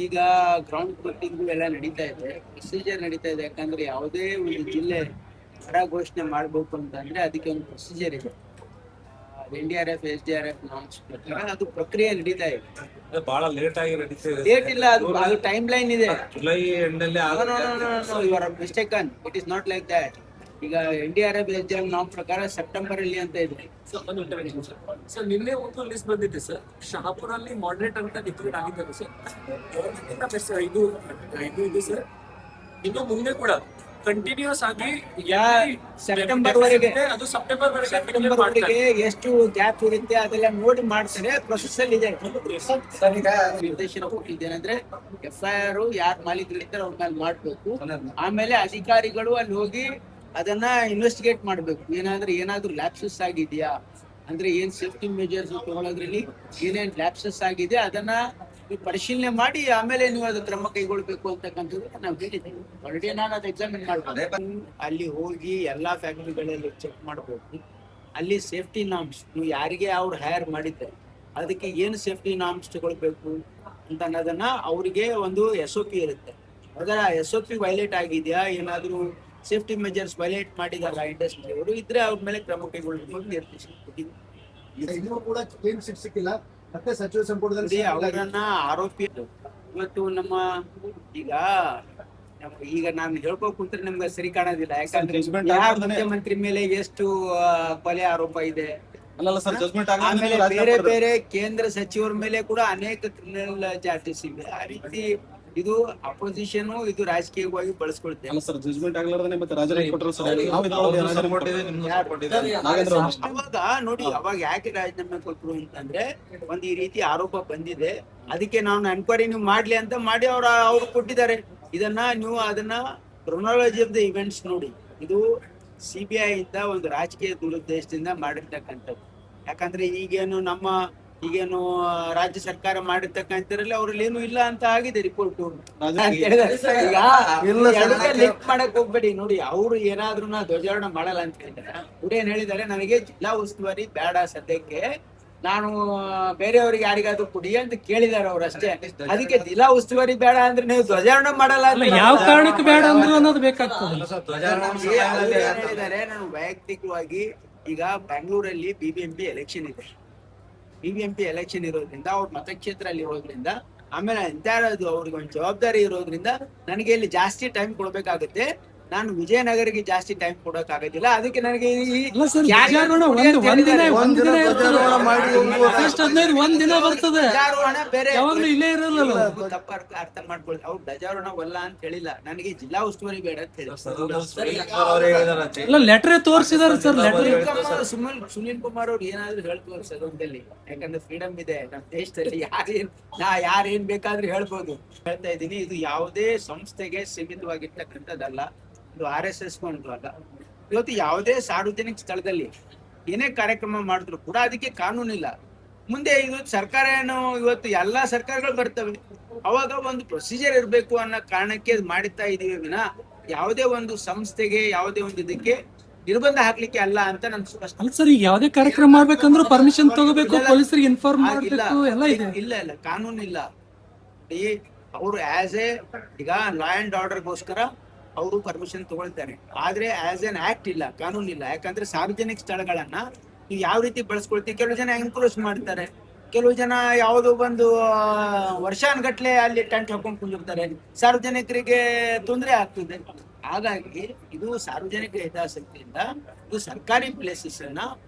ಈಗ ground working ಎಲ್ಲ ನಡೀತಾ ಇದೆ, ಪ್ರೊಸೀಜರ್ ನಡೀತಾ ಇದೆ. ಯಾಕಂದ್ರೆ ಯಾವುದೇ ಒಂದು ಜಿಲ್ಲೆ ಬರ ಘೋಷಣೆ ಮಾಡ್ಬೇಕು ಅಂತಂದ್ರೆ ಅದಕ್ಕೆ ಒಂದು ಪ್ರೊಸೀಜರ್ ಇದೆ. NDRF SDRF ನಾಮ್ಸ್ ಪ್ರಕಾರ ಅದು ಪ್ರಕ್ರಿಯೆ ನಡೀತಾ ಇದೆ. ಬಹಳ ಲೇಟ್ ಆಗಿ ನಡೀತಿದೆ. ಲೇಟ್ ಇಲ್ಲ, ಅದು ಟೈಮ್ ಲೈನ್ ಇದೆ. ಜುಲೈ ಎಂಡಲ್ಲಿ you're mistaken, it is not like that. ಈಗ NDRF SDRF ನಾಮ್ ಪ್ರಕಾರ ಸೆಪ್ಟೆಂಬರ್ ಅಲ್ಲಿ ಅಂತ ಇದೆ. ಸರ್ ನಿನ್ನೆ ಒಂದು ಲಿಸ್ಟ್ ಬಂದಿದೆ ಸರ್, ಶಹಾಪುರ ಅಲ್ಲಿ ಮಾಡರೇಟ್ ಅಂತ ಡಿಕ್ಲೇರ್ ಆಗಿದ್ದಾರೆ ಸರ್. ಇದು ಇದೆ ಸರ್. ಇನ್ನು ಮುಂದೆ ಕೂಡ ಕಂಟಿನ್ಯೂಸ್ ಆಗಿ ಸೆಪ್ಟೆಂಬರ್ ವರೆಗೆ, ಅದು ಸೆಪ್ಟೆಂಬರ್ ವರೆಗೆ ಎಷ್ಟು ಗ್ಯಾಪ್ ಇರುತ್ತೆ ಅದೆಲ್ಲ ನೋಡಿ ಮಾಡ್ತಾರೆ. ಪ್ರೊಸೆಸ್ ಅಲ್ಲಿ ಇದೆ. ನಿರ್ದೇಶನ ಕೊಟ್ಟಿದ್ದೇನೆಂದ್ರೆ FIR ಯಾರು ಮಾಲೀಕರು ಇರ್ತಾರೆ ಅವ್ರ ಮೇಲೆ ಮಾಡ್ಬೇಕು. ಆಮೇಲೆ ಅಧಿಕಾರಿಗಳು ಅಲ್ಲಿ ಹೋಗಿ ಅದನ್ನ ಇನ್ವೆಸ್ಟಿಗೇಟ್ ಮಾಡ್ಬೇಕು. ಏನಾದ್ರೂ ಲ್ಯಾಪ್ಸಸ್ ಆಗಿದೆಯಾ ಅಂದ್ರೆ ಏನ್ ಸೇಫ್ಟಿ ಮೆಜರ್ಸ್ ತಗೊಳ್ಳೋದ್ರಲ್ಲಿ ಏನೇನ್ ಲ್ಯಾಪ್ಸಸ್ ಆಗಿದೆ ಅದನ್ನ ಪರಿಶೀಲನೆ ಮಾಡಿ ಆಮೇಲೆ ನೀವು ಅದು ಕ್ರಮ ಕೈಗೊಳ್ಬೇಕು ಅಂತಕ್ಕಂಥದ್ದು ನಾವು ಹೇಳಿದ್ದೀವಿ. ಆಲ್ರೆಡಿ ನಾನು ಅದು ಎಕ್ಸಾಮಿನ್ ಮಾಡ್ಬೋದು. ಅಲ್ಲಿ ಹೋಗಿ ಎಲ್ಲಾ ಫ್ಯಾಕ್ಟ್ರಿಗಳಲ್ಲಿ ಚೆಕ್ ಮಾಡ್ಬೇಕು. ಅಲ್ಲಿ ಸೇಫ್ಟಿ ನಾಮ್ಸ್ ನೀವು ಯಾರಿಗೆ ಅವ್ರು ಹೈರ್ ಮಾಡಿದ್ರೆ ಅದಕ್ಕೆ ಏನು ಸೇಫ್ಟಿ ನಾಮ್ಸ್ ತಗೊಳ್ಬೇಕು ಅಂತ ಅನ್ನೋದನ್ನ ಅವರಿಗೆ ಒಂದು SOP ಇರುತ್ತೆ. ಅದರ SOP ವೈಲೇಟ್ ಆಗಿದೆಯಾ, ಏನಾದ್ರೂ ಸೇಫ್ಟಿ ಮೆಜರ್ಸ್ ವೈಲೇಟ್ ಮಾಡಿದಾರ ಇಂಡಸ್ಟ್ರಿ ಅವರು ಇದ್ರೆ ಅವ್ರ ಮೇಲೆ ಕ್ರಮ ಕೈಗೊಳ್ಳಬೇಕು ನಿರ್ದೇಶನ ಕೂಡ ಕ್ಲೀನ್ ಚಿಟ್ ಸಿಕ್ಕಿಲ್ಲ. ಮತ್ತೆ ಸಚಿವ ಸಂಪುಟದಲ್ಲಿ ಅವರನ್ನ ಆರೋಪಿ. ಇವತ್ತು ನಮ್ಮ ಈಗ ನಾನು ಹೇಳ್ಕೋಕ್ ಕುಂತ್ರೆ ನಮ್ಗೆ ಸರಿ ಕಾಣೋದಿಲ್ಲ. ಯಾಕಂದ್ರೆ ಮುಖ್ಯಮಂತ್ರಿ ಮೇಲೆ ಎಷ್ಟು ಕೊಲೆ ಆರೋಪ ಇದೆ, ಆಮೇಲೆ ಬೇರೆ ಬೇರೆ ಕೇಂದ್ರ ಸಚಿವರ ಮೇಲೆ ಕೂಡ ಅನೇಕ ಕ್ರಿಮಿನಲ್ ಚಾರ್ಜಸ್ ಇವೆ. ಆ ರೀತಿ ಇದು ಅಪೋಸಿಷನ್ ಇದು ರಾಜಕೀಯವಾಗಿ ಬಳಸ್ಕೊಳ್ತೇವೆ. ಅವಾಗ ನೋಡಿ, ಅವಾಗ ಯಾಕೆ ರಾಜೀನಾಮೆ ಕೊಟ್ರು ಅಂತಂದ್ರೆ ಒಂದು ಈ ರೀತಿ ಆರೋಪ ಬಂದಿದೆ, ಅದಕ್ಕೆ ನಾನು ಎನ್ಕ್ವೈರಿ ನೀವು ಮಾಡ್ಲಿ ಅಂತ ಮಾಡಿ ಅವ್ರು ಕೊಟ್ಟಿದ್ದಾರೆ. ಅದನ್ನ ಕ್ರೊನಾಲಜಿ ಆಫ್ ದ ಇವೆಂಟ್ಸ್ ನೋಡಿ. ಇದು CBI ಇಂದ ಒಂದು ರಾಜಕೀಯ ದುರುದ್ದೇಶದಿಂದ ಮಾಡಿರ್ತಕ್ಕಂಥದ್ದು. ಯಾಕಂದ್ರೆ ಈಗೇನು ರಾಜ್ಯ ಸರ್ಕಾರ ಮಾಡಿರ್ತಕ್ಕಂಥದ್ರಲ್ಲಿ ಅವ್ರಲ್ಲಿ ಏನು ಇಲ್ಲ ಅಂತ ಆಗಿದೆ ರಿಪೋರ್ಟ್. ಲಿಂಕ್ ಮಾಡಕ್ ಹೋಗ್ಬೇಡಿ. ನೋಡಿ, ಅವ್ರು ಏನಾದ್ರು ಧ್ವಜಾರೋಹಣ ಮಾಡಲ್ಲ ಅಂತ ಹೇಳಿದ್ದಾರೆ. ಅವ್ರು ಏನ್ ಹೇಳಿದ್ದಾರೆ, ನನಗೆ ಜಿಲ್ಲಾ ಉಸ್ತುವಾರಿ ಬೇಡ ಸದ್ಯಕ್ಕೆ, ನಾನು ಬೇರೆಯವ್ರಿಗೆ ಯಾರಿಗಾದ್ರೂ ಕೊಡಿ ಅಂತ ಕೇಳಿದಾರೆ ಅವ್ರು ಅಷ್ಟೇ. ಅದಕ್ಕೆ ಜಿಲ್ಲಾ ಉಸ್ತುವಾರಿ ಬೇಡ ಅಂದ್ರೆ ನೀವು ಧ್ವಜಾರೋಹಣ ಮಾಡಲ್ಲ ಯಾವ ಕಾರಣಕ್ಕೆ ಬೇಡ ಅಂದ್ರೆ ಅನ್ನೋದು ಬೇಕಾಗ್ತದೆ. ಹೇಳಿದ್ದಾರೆ. ನಾನು ವೈಯಕ್ತಿಕವಾಗಿ ಈಗ ಬೆಂಗಳೂರಲ್ಲಿ BBMP ಎಲೆಕ್ಷನ್ ಇದೆ. BBMP ಎಲೆಕ್ಷನ್ ಇರೋದ್ರಿಂದ ಅವ್ರ ಮತಕ್ಷೇತ್ರ ಅಲ್ಲಿ ಇರೋದ್ರಿಂದ, ಆಮೇಲೆ ಎಂತಾರದು ಅವ್ರಿಗೆ ಒಂದು ಜವಾಬ್ದಾರಿ ಇರೋದ್ರಿಂದ ನನಗೆ ಇಲ್ಲಿ ಜಾಸ್ತಿ ಟೈಮ್ ಕೊಡ್ಬೇಕಾಗುತ್ತೆ. ನಾನು ವಿಜಯನಗರಿಗೆ ಜಾಸ್ತಿ ಟೈಮ್ ಕೊಡಕ್ ಆಗೋದಿಲ್ಲ. ಅದಕ್ಕೆ ನನಗೆ ತಪ್ಪ ಅರ್ಥ ಮಾಡ್ಕೊಳ್ಳಿ. ಅವ್ರು ಧ್ವಜಾರೋಹಣ ವಲ್ಲ ಅಂತ ಹೇಳಿಲ್ಲ, ನನಗೆ ಜಿಲ್ಲಾ ಉಸ್ತುವಾರಿ ಬೇಡ ಅಂತ ಹೇಳಿದ್ರು. ಲೆಟರ್ ತೋರಿಸಿದಾರೆ ಸರ್. ಸುನೀಲ್ ಕುಮಾರ್ ಅವ್ರು ಏನಾದ್ರು ಹೇಳ್ಬೋದು ಸದನದಲ್ಲಿ, ಯಾಕಂದ್ರೆ ಫ್ರೀಡಮ್ ಇದೆ ನಮ್ಮ ದೇಶದಲ್ಲಿ. ಯಾರೇನ್ ಬೇಕಾದ್ರೂ ಹೇಳ್ಬೋದು. ಹೇಳ್ತಾ ಇದ್ದೀನಿ, ಇದು ಯಾವುದೇ ಸಂಸ್ಥೆಗೆ ಸೀಮಿತವಾಗಿರ್ತಕ್ಕಂಥದ್ದಲ್ಲ. ಇದು RSS ಅಲ್ಲ. ಇವತ್ತು ಯಾವುದೇ ಸಾರ್ವಜನಿಕ ಸ್ಥಳದಲ್ಲಿ ಏನೇ ಕಾರ್ಯಕ್ರಮ ಮಾಡಿದ್ರು ಕೂಡ ಅದಕ್ಕೆ ಕಾನೂನಿಲ್ಲ. ಮುಂದೆ ಇವತ್ತು ಸರ್ಕಾರ ಇವತ್ತು ಎಲ್ಲಾ ಸರ್ಕಾರಗಳು ಬರ್ತವೆ, ಅವಾಗ ಒಂದು ಪ್ರೊಸೀಜರ್ ಇರಬೇಕು ಅನ್ನೋ ಕಾರಣಕ್ಕೆ ಮಾಡಿತಾ ಇದೀವಿ ವಿನ ಯಾವುದೇ ಒಂದು ಸಂಸ್ಥೆಗೆ ಯಾವುದೇ ಒಂದು ಇದಕ್ಕೆ ನಿರ್ಬಂಧ ಹಾಕ್ಲಿಕ್ಕೆ ಅಲ್ಲ ಅಂತ ನನ್ ಸ್ಪಷ್ಟ. ಸರ್, ಈಗ ಯಾವುದೇ ಕಾರ್ಯಕ್ರಮ ಮಾಡ್ಬೇಕಂದ್ರೆ ಪರ್ಮಿಷನ್ ತಗೋಬೇಕು, ಪೊಲೀಸರಿಗೆ ಇನ್ಫಾರ್ಮ್ ಮಾಡಬೇಕು, ಎಲ್ಲ ಇದೆ. ಇಲ್ಲ ಕಾನೂನಿಲ್ಲ. ಅವರು ಈಗ ಲಾ ಅಂಡ್ ಆರ್ಡರ್ಗೋಸ್ಕರ ಅವರು ಪರ್ಮಿಷನ್ ತಗೊಳ್ತಾರೆ. ಆದ್ರೆ ಎನ್ ಆಕ್ಟ್ ಇಲ್ಲ, ಕಾನೂನಿಲ್ಲ. ಯಾಕಂದ್ರೆ ಸಾರ್ವಜನಿಕ ಸ್ಥಳಗಳನ್ನ ನೀವು ಯಾವ ರೀತಿ ಬಳಸ್ಕೊಳ್ತೀವಿ. ಕೆಲವು ಜನ ಎನ್ಕ್ರೋಚ್ ಮಾಡ್ತಾರೆ, ಕೆಲವು ಜನ ಯಾವುದೋ ಒಂದು ವರ್ಷಾನ್ಗಟ್ಲೆ ಅಲ್ಲಿ ಟೆಂಟ್ ಹಾಕೊಂಡು ಕುಂದಿರ್ತಾರೆ, ಸಾರ್ವಜನಿಕರಿಗೆ ತೊಂದರೆ ಆಗ್ತದೆ. ಹಾಗಾಗಿ ಇದು ಸಾರ್ವಜನಿಕ ಹಿತಾಸಕ್ತಿಯಿಂದ ಇದು ಸರ್ಕಾರಿ ಪ್ಲೇಸಸ್ ಅನ್ನ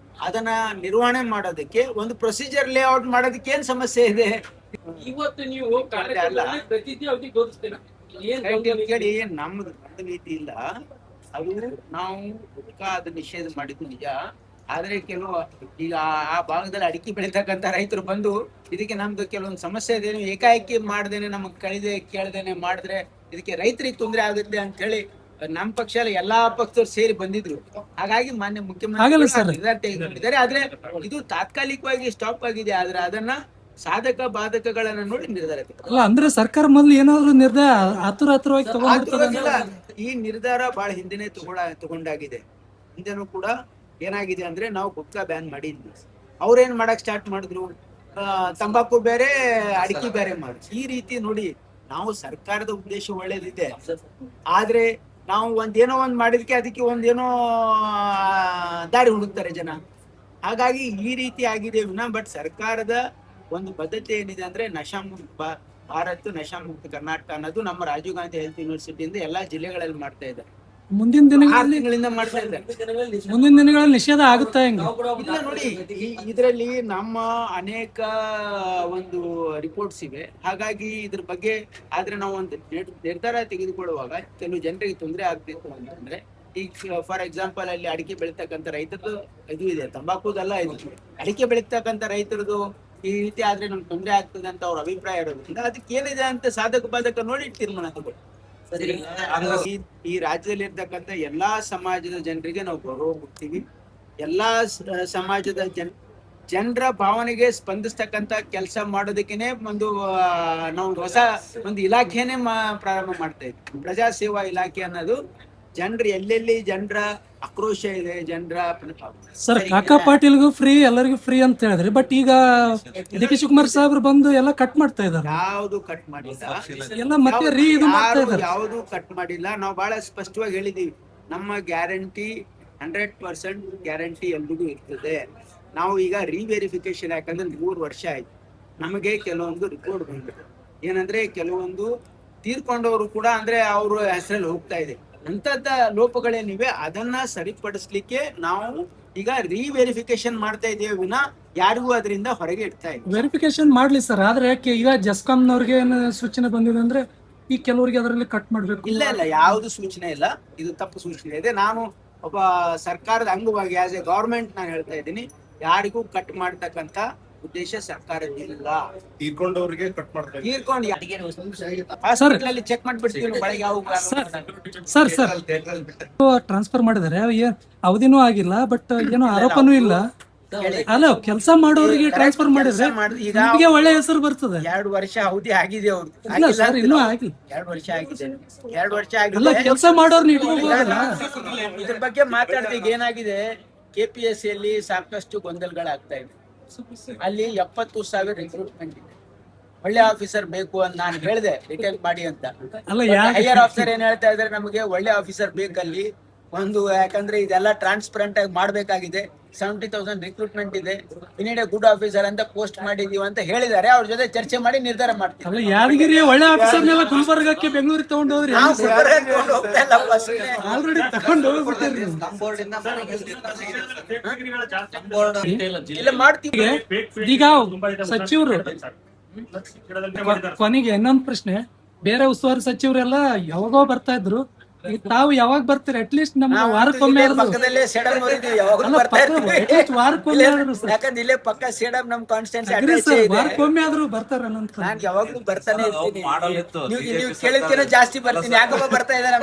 ಅದನ್ನ ನಿರ್ವಹಣೆ ಮಾಡೋದಕ್ಕೆ ಒಂದು ಪ್ರೊಸೀಜರ್ ಲೇಔಟ್ ಮಾಡೋದಕ್ಕೆ ಏನ್ ಸಮಸ್ಯೆ ಇದೆ? ಇವತ್ತು ನೀವು ಪ್ರತಿಜ್ಞೆ ಅವಧಿ ತೋರಿಸ್ತೀರಾ? ಕೇಳಿ, ನಮ್ದು ನೀತಿ ಇಲ್ಲ. ಅದು ನಾವು ಅದು ನಿಷೇಧ ಮಾಡಿದ್ದು ನಿಜ. ಆದ್ರೆ ಕೆಲವು ಈಗ ಆ ಭಾಗದಲ್ಲಿ ಅಡಿಕೆ ಬೆಳೀತಕ್ಕಂತ ರೈತರು ಬಂದು ಇದಕ್ಕೆ ನಮ್ದು ಕೆಲವೊಂದು ಸಮಸ್ಯೆ ಇದೆ, ಏಕಾಏಕಿ ಮಾಡ್ದೇನೆ ನಮಗ್ ಕೇಳ್ದೇನೆ ಮಾಡಿದ್ರೆ ಇದಕ್ಕೆ ರೈತರಿಗೆ ತೊಂದರೆ ಆಗುತ್ತೆ ಅಂತ ಹೇಳಿ ನಮ್ಮ ಪಕ್ಷ ಎಲ್ಲಾ ಪಕ್ಷದವ್ರು ಸೇರಿ ಬಂದಿದ್ರು. ಹಾಗಾಗಿ ಮಾನ್ಯ ಮುಖ್ಯಮಂತ್ರಿ ನಿರ್ಧಾರ ತೆಗೆದುಕೊಂಡಿದ್ದಾರೆ. ಆದ್ರೆ ಇದು ತಾತ್ಕಾಲಿಕವಾಗಿ ಸ್ಟಾಪ್ ಆಗಿದೆ. ಆದ್ರೆ ಅದನ್ನ ಸಾಧಕ ಬಾಧಕಗಳನ್ನ ನೋಡಿ ನಿರ್ಧಾರ ಅಲ್ಲ ಅಂದ್ರೆ ಸರ್ಕಾರ ಮೊದಲು ಏನಾದ್ರು ನಿರ್ಧಾರ ಹತ್ರವಾಗಿ ತಗೊಂಡಿರ್ತದೆ. ಈ ನಿರ್ಧಾರ ಬಹಳ ಹಿಂದಿನೇ ತಗೊಂಡಾಗಿದೆ. ಹಿಂದೆನೂ ಕೂಡ ಏನಾಗಿದೆ ಅಂದ್ರೆ ನಾವು ಗುಟ್ಕಾ ಬ್ಯಾನ್ ಮಾಡಿದ್ವಿ, ಅವ್ರೇನ್ ಮಾಡಕ್ ಸ್ಟಾರ್ಟ್ ಮಾಡಿದ್ರು, ತಂಬಾಕು ಬೇರೆ ಅಡಿಕೆ ಬೇರೆ ಮಾಡಿ. ಈ ರೀತಿ ನೋಡಿ, ನಾವು ಸರ್ಕಾರದ ಉದ್ದೇಶ ಒಳ್ಳೇದಿದೆ, ಆದ್ರೆ ನಾವು ಒಂದೇನೋ ಒಂದ್ ಮಾಡಿದಕ್ಕೆ ಅದಕ್ಕೆ ಒಂದೇನೋ ದಾರಿ ಹುಡುಕ್ತಾರೆ ಜನ. ಹಾಗಾಗಿ ಈ ರೀತಿ ಆಗಿದೆ ವಿನ ಬಟ್ ಸರ್ಕಾರದ ಒಂದು ಬದ್ಧತೆ ಏನಿದೆ ಅಂದ್ರೆ ನಶಾಮುಕ್ತ ಭಾರತ್ ನಶಾಮುಕ್ತ ಕರ್ನಾಟಕ ಅನ್ನೋದು ನಮ್ಮ ರಾಜೀವ್ ಗಾಂಧಿ ಹೆಲ್ತ್ ಯೂನಿವರ್ಸಿಟಿಯಿಂದ ಎಲ್ಲಾ ಜಿಲ್ಲೆಗಳಲ್ಲಿ ಮಾಡ್ತಾ ಇದ್ದಾರೆ. ಮುಂದಿನ 6 ದಿನಗಳಲ್ಲಿ ತಿಂಗಳಿಂದ ಮಾಡ್ತಾ ಇದ್ದಾರೆ. ನಿಷೇಧ ಆಗುತ್ತಾ ಹೆಂಗ? ಇಲ್ಲ ನೋಡಿ, ಇದರಲ್ಲಿ ನಮ್ಮ ಅನೇಕ ಒಂದು ರಿಪೋರ್ಟ್ಸ್ ಇವೆ. ಹಾಗಾಗಿ ಇದ್ರ ಬಗ್ಗೆ ಆದ್ರೆ ನಾವು ಒಂದು ನಿರ್ಧಾರ ತೆಗೆದುಕೊಳ್ಳುವಾಗ ಕೆಲವು ಜನರಿಗೆ ತೊಂದರೆ ಆಗ್ತಿತ್ತು ಅಂತಂದ್ರೆ, ಈಗ ಫಾರ್ ಎಕ್ಸಾಂಪಲ್ ಅಲ್ಲಿ ಅಡಿಕೆ ಬೆಳೀತಕ್ಕಂಥ ರೈತರದ್ದು ಇದು ಇದೆ, ತಂಬಾಕುದಲ್ಲ ಇದು, ಅಡಿಕೆ ಬೆಳೀತಕ್ಕಂಥ ರೈತರದು ಈ ರೀತಿ ಆದ್ರೆ ನಮ್ಗೆ ತೊಂದರೆ ಆಗ್ತದೆ ಅಂತ ಅವ್ರ ಅಭಿಪ್ರಾಯ ಇರೋದ್ರಿಂದ ಅದಕ್ಕೆ ಏನಿದೆ ಅಂತ ಸಾಧಕ ಬಾಧಕ ನೋಡಿ ತೀರ್ಮಾನ ತಗೊಳ್ಳಿ. ಈ ರಾಜ್ಯದಲ್ಲಿ ಇರ್ತಕ್ಕಂಥ ಎಲ್ಲಾ ಸಮಾಜದ ಜನರಿಗೆ ನಾವು ಗೌರವ ಕೊಡ್ತೀವಿ. ಎಲ್ಲಾ ಸಮಾಜದ ಜನರ ಭಾವನೆಗೆ ಸ್ಪಂದಿಸ್ತಕ್ಕಂತ ಕೆಲಸ ಮಾಡೋದಕ್ಕೇನೆ ಒಂದು ನಾವು ಹೊಸ ಒಂದು ಇಲಾಖೆನೇ ಪ್ರಾರಂಭ ಮಾಡ್ತಾ ಇದ್ವಿ, ಪ್ರಜಾ ಸೇವಾ ಇಲಾಖೆ ಅನ್ನೋದು. ಜನರು ಎಲ್ಲೆಲ್ಲಿ ಜನರ ಆಕ್ರೋಶ ಇದೆ, ಜನರ ಸರ್ ಕಾಕಾ ಪಾಟೀಲ್ಗೂ ಫ್ರೀ, ಎಲ್ಲರಿಗೂ ಫ್ರೀ ಅಂತ ಹೇಳಿದ್ರಿ, ಬಟ್ ಈಗ ಡಿ ಕೆ ಶಿವಕುಮಾರ್ ಸಾಹೇಬ್ರು ಬಂದು ಎಲ್ಲ ಕಟ್ ಮಾಡ್ತಾ ಇದಾರೆ. ಯಾವುದು ಕಟ್ ಮಾಡಿಲ್ಲ, ಎಲ್ಲ ಮತ್ತೆ ರೀ ಇದು ಮಾಡ್ತಾ ಇದಾರೆ. ಯಾವುದು ಕಟ್ ಮಾಡಿಲ್ಲ. ನಾವು ಬಹಳ ಸ್ಪಷ್ಟವಾಗಿ ಹೇಳಿದೀವಿ, ನಮ್ಮ ಗ್ಯಾರಂಟಿ 100% ಗ್ಯಾರಂಟಿ ಎಲ್ರಿಗೂ ಇರ್ತದೆ. ನಾವು ಈಗ ರಿವೆರಿಫಿಕೇಶನ್ ಯಾಕಂದ್ರೆ 3 ವರ್ಷ ಆಯ್ತು, ನಮಗೆ ಕೆಲವೊಂದು ರಿಪೋರ್ಟ್ ಬಂದಿದೆ ಏನಂದ್ರೆ ಕೆಲವೊಂದು ತೀರ್ಕೊಂಡವರು ಕೂಡ ಅಂದ್ರೆ ಅವ್ರ ಹೆಸರಲ್ಲಿ ಹೋಗ್ತಾ ಇದೆ, ಅಂತದ ಲೋಪಗಳೇನಿವೆ ಅದನ್ನ ಸರಿಪಡಿಸ್ಲಿಕ್ಕೆ ನಾವು ಈಗ ರಿವೆರಿಫಿಕೇಶನ್ ಮಾಡ್ತಾ ಇದ್ದೇವೆ ವಿನ ಯಾರಿಗೂ ಅದರಿಂದ ಹೊರಗೆ ಇಡ್ತಾ ಇಲ್ಲ. ವೆರಿಫಿಕೇಶನ್ ಮಾಡ್ಲಿ ಸರ್, ಆದ್ರೆ ಈಗ ಜಸ್ಕಾಂನವ್ರಿಗೆ ಏನು ಸೂಚನೆ ಬಂದಿದೆ ಅಂದ್ರೆ ಈ ಕೆಲವರಿಗೆ ಅದರಲ್ಲಿ ಕಟ್ ಮಾಡ್ಬೇಕು. ಇಲ್ಲ ಇಲ್ಲ, ಯಾವುದು ಸೂಚನೆ ಇಲ್ಲ, ಇದು ತಪ್ಪು ಸೂಚನೆ ಇದೆ. ನಾನು ಒಬ್ಬ ಸರ್ಕಾರದ ಅಂಗವಾಗಿ ಆಸ್ ಎ ಗವರ್ಮೆಂಟ್ ನಾನು ಹೇಳ್ತಾ ಇದ್ದೀನಿ, ಯಾರಿಗೂ ಕಟ್ ಮಾಡ್ತಕ್ಕಂತ ಉದ್ದೇಶ ಸರ್ಕಾರದಿಲ್ಲ. ತೀರ್ಕೊಂಡವ್ರಿಗೆ ಕಟ್ ಮಾಡ್ತಾರೆ. ತೀರ್ಕೊಂಡು ಹಾಸ್ಪಿಟಲ್ ಅಲ್ಲಿ ಚೆಕ್ ಮಾಡ್ಬಿಡ್ತೀವಿ ಬೆಳಗ್ಗೆ ಯಾವ ಸರ್ ಟ್ರಾನ್ಸ್ಫರ್ ಮಾಡಿದಾರೆ, ಅವಧಿನೂ ಆಗಿಲ್ಲ, ಬಟ್ ಏನೋ ಆರೋಪನೂ ಇಲ್ಲ. ಅಲ್ಲ, ಕೆಲಸ ಮಾಡೋರಿಗೆ ಟ್ರಾನ್ಸ್ಫರ್ ಮಾಡಿದ್ರೆ ಈಗ ನಿಮಗೆ ಒಳ್ಳೆ ಹೆಸರು ಬರ್ತದೆ. 2 ವರ್ಷ ಅವಧಿ ಆಗಿದೆ ಅವ್ರದ್ದು. ಇಲ್ಲ ಸರ್, ಇನ್ನೂ ಆಗಿಲ್ಲ. 2 ವರ್ಷ ಆಗಿದೆ, 2 ವರ್ಷ ಅಲ್ಲ, ಆಗಿದೆ. ಕೆಲಸ ಮಾಡೋರ್ನ ಇಟ್ಕೋಬಹುದಲ್ಲ. ಇದ್ರ ಬಗ್ಗೆ ಮಾತಾಡ್ತೀವಿ. ಏನಾಗಿದೆ, KPSC ಯಲ್ಲಿ ಸಾಕಷ್ಟು ಗೊಂದಲಗಳಾಗ್ತಾ ಇದೆ. ಅಲ್ಲಿ 70,000 ರಿಕ್ರೂಟ್ಮೆಂಟ್ ಇದೆ. ಒಳ್ಳೆ ಆಫೀಸರ್ ಬೇಕು ಅಂತ ನಾನು ಹೇಳಿದೆ, ರಿಟೈಲ್ ಮಾಡಿ ಅಂತ. ಅಲ್ಲ, ಹೈಯರ್ ಆಫೀಸರ್ ಏನ್ ಹೇಳ್ತಾ ಇದಾರೆ, ನಮಗೆ ಒಳ್ಳೆ ಆಫೀಸರ್ ಬೇಕಲ್ಲಿ ಒಂದು, ಯಾಕಂದ್ರೆ ಇದೆಲ್ಲ ಟ್ರಾನ್ಸ್ಪರೆಂಟ್ ಆಗಿ ಮಾಡ್ಬೇಕಾಗಿದೆ. 70,000 ರಿಕ್ರೂಟ್ಮೆಂಟ್ ಇದೆ, ನೀಡ್ ಎ ಗುಡ್ ಆಫೀಸರ್ ಅಂತ ಪೋಸ್ಟ್ ಮಾಡಿದೀವಿ ಅಂತ ಹೇಳಿದ್ದಾರೆ. ಅವ್ರ ಜೊತೆ ಚರ್ಚೆ ಮಾಡಿ ನಿರ್ಧಾರ ಮಾಡ್ತೀವಿ. ಅಲ್ಲ, ಯಾದಗಿರಿ ಒಳ್ಳೆ ಆಫೀಸರ್ನೆಲ್ಲ ಗುಲ್ಬರ್ಗಕ್ಕೆ ಬೆಂಗಳೂರಿಗೆ ತಗೊಂಡು ಹೋದ್ರಿ. ಆಲ್ರೆಡಿ ತಗೊಂಡು ಹೋಗ್ಬಿಟ್ಟಿರಿ. ಇಲ್ಲ ಮಾಡ್ತೀವಿ. ಈಗ ಸಚಿವರು ಕೊನೆಗೆ ಇನ್ನೊಂದು ಪ್ರಶ್ನೆ, ಬೇರೆ ಉಸ್ತುವಾರಿ ಸಚಿವರೆಲ್ಲ ಯಾವಾಗೋ ಬರ್ತಾ ಇದ್ರು, ಈಗ ತಾವು ಯಾವಾಗ ಬರ್ತೀರಿ? ಅಟ್ಲೀಸ್ಟ್ ನಮ್ಗೆ ವಾರಕ್ಕೊಮ್ಮೆ ಪಕ್ಕದಲ್ಲೇ ಸೇಡಂ ಅವರಿದ್ದೀವಿ, ಯಾವಾಗ ಬರ್ತಾ ಇರ್ತೀವಿ. ವಾರಕ್ಕೊಮ್ಮೆ ಆದ್ರೂ ಸರ್, ಯಾಕಂದ್ರೆ ಇಲ್ಲೇ ಪಕ್ಕ ಸೇಡಂ ನಮ್ ಕಾನ್ಸ್ಟಿಟ್ಯೂನ್ಸಿ ಅಗ್ರಿ ಅಟ್ಯಾಚ್ ಸರ್, ಇದೆ. ವಾರಕ್ಕೊಮ್ಮೆ ಆದ್ರೂ ಬರ್ತಾರ ನಂತ. ನಾನ್ ಯಾವಾಗ್ಲೂ ಬರ್ತಾನೆ ಇರ್ತೀನಿ. ಮಾಡಲ್ ಇತ್ತು. ನೀವು ಕೇಳಿದ್ಕಿನ ಜಾಸ್ತಿ ಬರ್ತೀನಿ, ಯಾಕಪ್ಪ ಬರ್ತಾ ಇದ್ದಾರೆ